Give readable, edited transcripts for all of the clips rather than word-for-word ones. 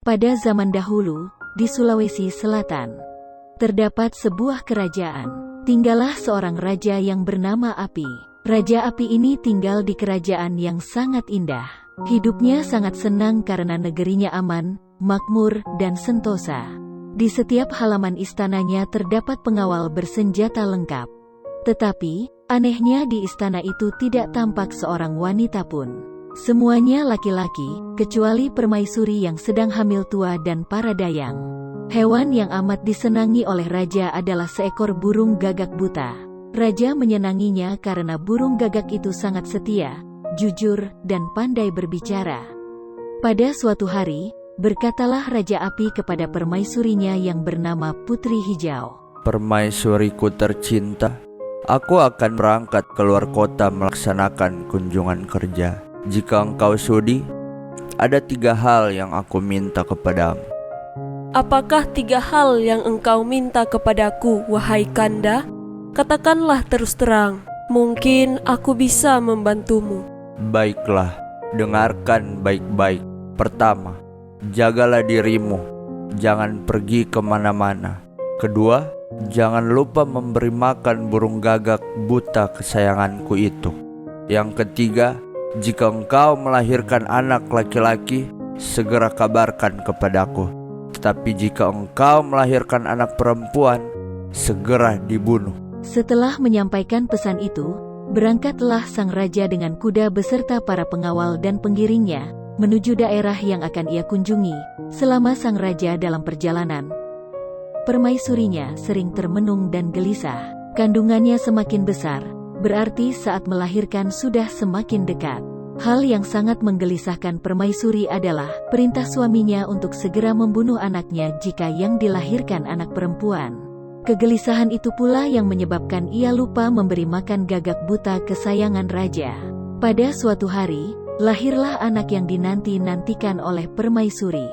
Pada zaman dahulu, di Sulawesi Selatan, terdapat sebuah kerajaan. Tinggallah seorang raja yang bernama Api. Raja Api ini tinggal di kerajaan yang sangat indah. Hidupnya sangat senang karena negerinya aman, makmur, dan sentosa. Di setiap halaman istananya terdapat pengawal bersenjata lengkap. Tetapi, anehnya di istana itu tidak tampak seorang wanita pun. Semuanya laki-laki, kecuali permaisuri yang sedang hamil tua dan para dayang. Hewan yang amat disenangi oleh raja adalah seekor burung gagak buta. Raja menyenanginya karena burung gagak itu sangat setia, jujur, dan pandai berbicara. Pada suatu hari, berkatalah Raja Api kepada permaisurinya yang bernama Putri Hijau. Permaisuriku tercinta, aku akan berangkat keluar kota melaksanakan kunjungan kerja. Jika engkau sudi, ada 3 hal yang aku minta kepadamu. Apakah 3 hal yang engkau minta kepadaku, wahai Kanda? Katakanlah terus terang, mungkin aku bisa membantumu. Baiklah, dengarkan baik-baik. Pertama, jagalah dirimu, jangan pergi kemana-mana. Kedua, jangan lupa memberi makan burung gagak buta kesayanganku itu. Yang ketiga, jika engkau melahirkan anak laki-laki, segera kabarkan kepadaku. Tetapi jika engkau melahirkan anak perempuan, segera dibunuh. Setelah menyampaikan pesan itu, berangkatlah sang raja dengan kuda beserta para pengawal dan penggiringnya, menuju daerah yang akan ia kunjungi. Selama sang raja dalam perjalanan, permaisurinya sering termenung dan gelisah. Kandungannya semakin besar, berarti saat melahirkan sudah semakin dekat. Hal yang sangat menggelisahkan permaisuri adalah perintah suaminya untuk segera membunuh anaknya jika yang dilahirkan anak perempuan. Kegelisahan itu pula yang menyebabkan ia lupa memberi makan gagak buta kesayangan raja. Pada suatu hari, lahirlah anak yang dinanti-nantikan oleh permaisuri.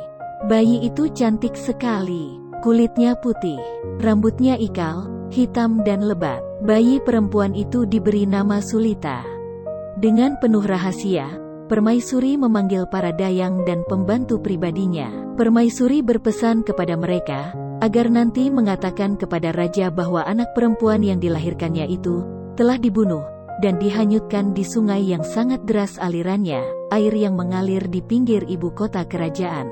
Bayi itu cantik sekali, kulitnya putih, rambutnya ikal, hitam dan lebat. Bayi perempuan itu diberi nama Sulita. Dengan penuh rahasia, permaisuri memanggil para dayang dan pembantu pribadinya. Permaisuri berpesan kepada mereka, agar nanti mengatakan kepada raja bahwa anak perempuan yang dilahirkannya itu telah dibunuh, dan dihanyutkan di sungai yang sangat deras alirannya, air yang mengalir di pinggir ibu kota kerajaan.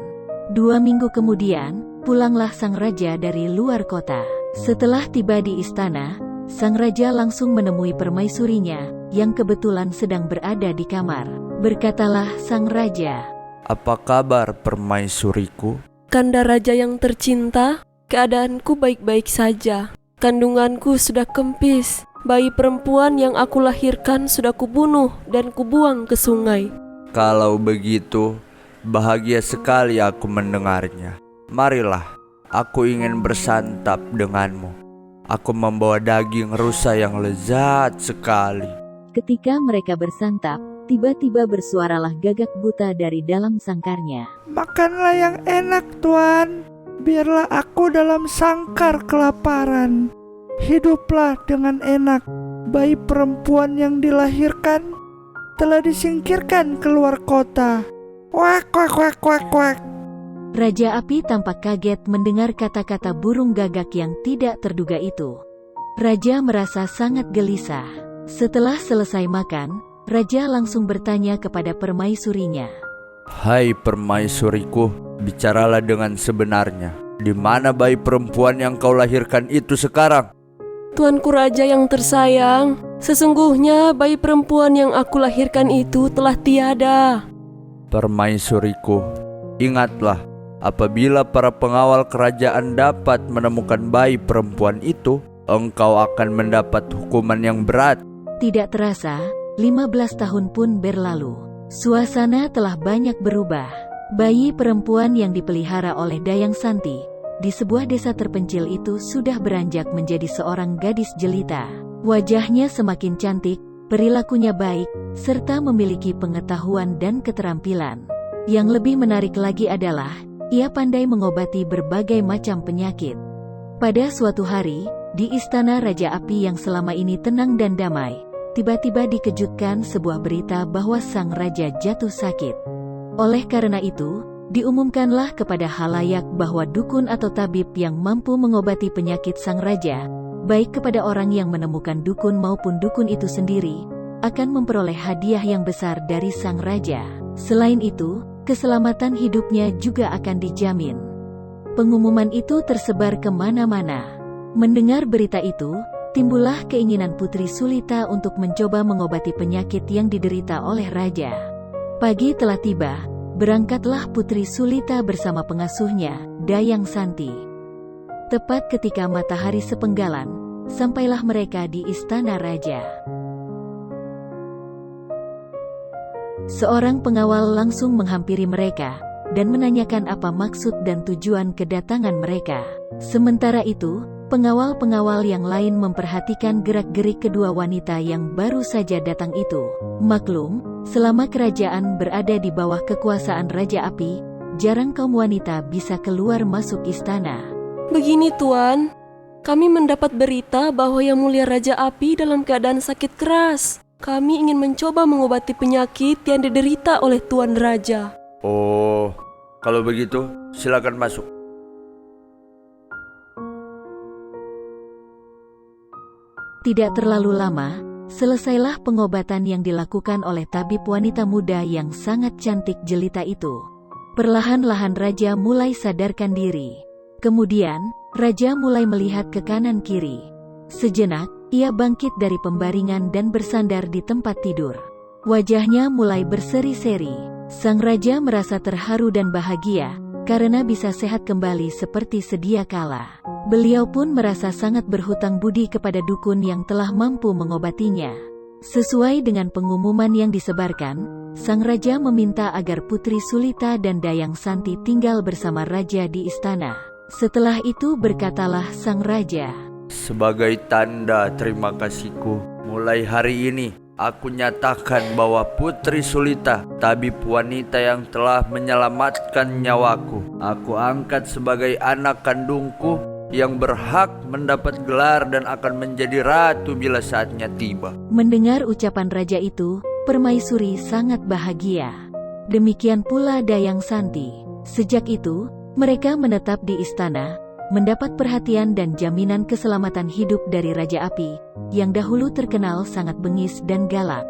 2 minggu kemudian, pulanglah sang raja dari luar kota. Setelah tiba di istana, sang raja langsung menemui permaisurinya, yang kebetulan sedang berada di kamar. Berkatalah sang raja, "Apa kabar permaisuriku?" Kanda raja yang tercinta, keadaanku baik-baik saja. Kandunganku sudah kempis. Bayi perempuan yang aku lahirkan sudah kubunuh dan kubuang ke sungai. Kalau begitu, bahagia sekali aku mendengarnya. Marilah, aku ingin bersantap denganmu. Aku membawa daging rusa yang lezat sekali. Ketika mereka bersantap, tiba-tiba bersuaralah gagak buta dari dalam sangkarnya. "Makanlah yang enak, Tuan. Biarlah aku dalam sangkar kelaparan. Hiduplah dengan enak. Bayi perempuan yang dilahirkan telah disingkirkan keluar kota." Kuak, kuak, kuak, kuak, kuak. Raja Api tampak kaget mendengar kata-kata burung gagak yang tidak terduga itu. Raja merasa sangat gelisah. Setelah selesai makan, raja langsung bertanya kepada permaisurinya. "Hai permaisuriku, bicaralah dengan sebenarnya. Di mana bayi perempuan yang kau lahirkan itu sekarang?" Tuanku raja yang tersayang, sesungguhnya bayi perempuan yang aku lahirkan itu telah tiada. Permaisuriku, ingatlah, apabila para pengawal kerajaan dapat menemukan bayi perempuan itu, engkau akan mendapat hukuman yang berat. Tidak terasa, 15 tahun pun berlalu. Suasana telah banyak berubah. Bayi perempuan yang dipelihara oleh Dayang Santi di sebuah desa terpencil itu sudah beranjak menjadi seorang gadis jelita. Wajahnya semakin cantik, perilakunya baik, serta memiliki pengetahuan dan keterampilan. Yang lebih menarik lagi adalah, ia pandai mengobati berbagai macam penyakit. Pada suatu hari, di istana Raja Api yang selama ini tenang dan damai, tiba-tiba dikejutkan sebuah berita bahwa sang raja jatuh sakit. Oleh karena itu, diumumkanlah kepada halayak bahwa dukun atau tabib yang mampu mengobati penyakit sang raja, baik kepada orang yang menemukan dukun maupun dukun itu sendiri, akan memperoleh hadiah yang besar dari sang raja. Selain itu, keselamatan hidupnya juga akan dijamin. Pengumuman itu tersebar kemana-mana. Mendengar berita itu, timbullah keinginan Putri Sulita untuk mencoba mengobati penyakit yang diderita oleh raja. Pagi telah tiba, berangkatlah Putri Sulita bersama pengasuhnya, Dayang Santi. Tepat ketika matahari sepenggalan, sampailah mereka di istana raja. Seorang pengawal langsung menghampiri mereka dan menanyakan apa maksud dan tujuan kedatangan mereka. Sementara itu, pengawal-pengawal yang lain memperhatikan gerak-gerik kedua wanita yang baru saja datang itu. Maklum, selama kerajaan berada di bawah kekuasaan Raja Api, jarang kaum wanita bisa keluar masuk istana. Begini Tuan, kami mendapat berita bahwa Yang Mulia Raja Api dalam keadaan sakit keras. Kami ingin mencoba mengobati penyakit yang diderita oleh Tuan Raja. Oh, kalau begitu silakan masuk. Tidak terlalu lama, selesailah pengobatan yang dilakukan oleh tabib wanita muda yang sangat cantik jelita itu. Perlahan-lahan Raja mulai sadarkan diri. Kemudian, Raja mulai melihat ke kanan kiri. Sejenak, ia bangkit dari pembaringan dan bersandar di tempat tidur. Wajahnya mulai berseri-seri. Sang Raja merasa terharu dan bahagia, karena bisa sehat kembali seperti sedia kala. Beliau pun merasa sangat berhutang budi kepada dukun yang telah mampu mengobatinya. Sesuai dengan pengumuman yang disebarkan, sang Raja meminta agar Putri Sulita dan Dayang Santi tinggal bersama Raja di istana. Setelah itu berkatalah sang Raja, Sebagai tanda terima kasihku, mulai hari ini aku nyatakan bahwa Putri Sulita, tabib wanita yang telah menyelamatkan nyawaku, aku angkat sebagai anak kandungku yang berhak mendapat gelar dan akan menjadi ratu bila saatnya tiba. Mendengar ucapan raja itu, Permaisuri sangat bahagia. Demikian pula Dayang Santi. Sejak itu, mereka menetap di istana, mendapat perhatian dan jaminan keselamatan hidup dari Raja Api, yang dahulu terkenal sangat bengis dan galak.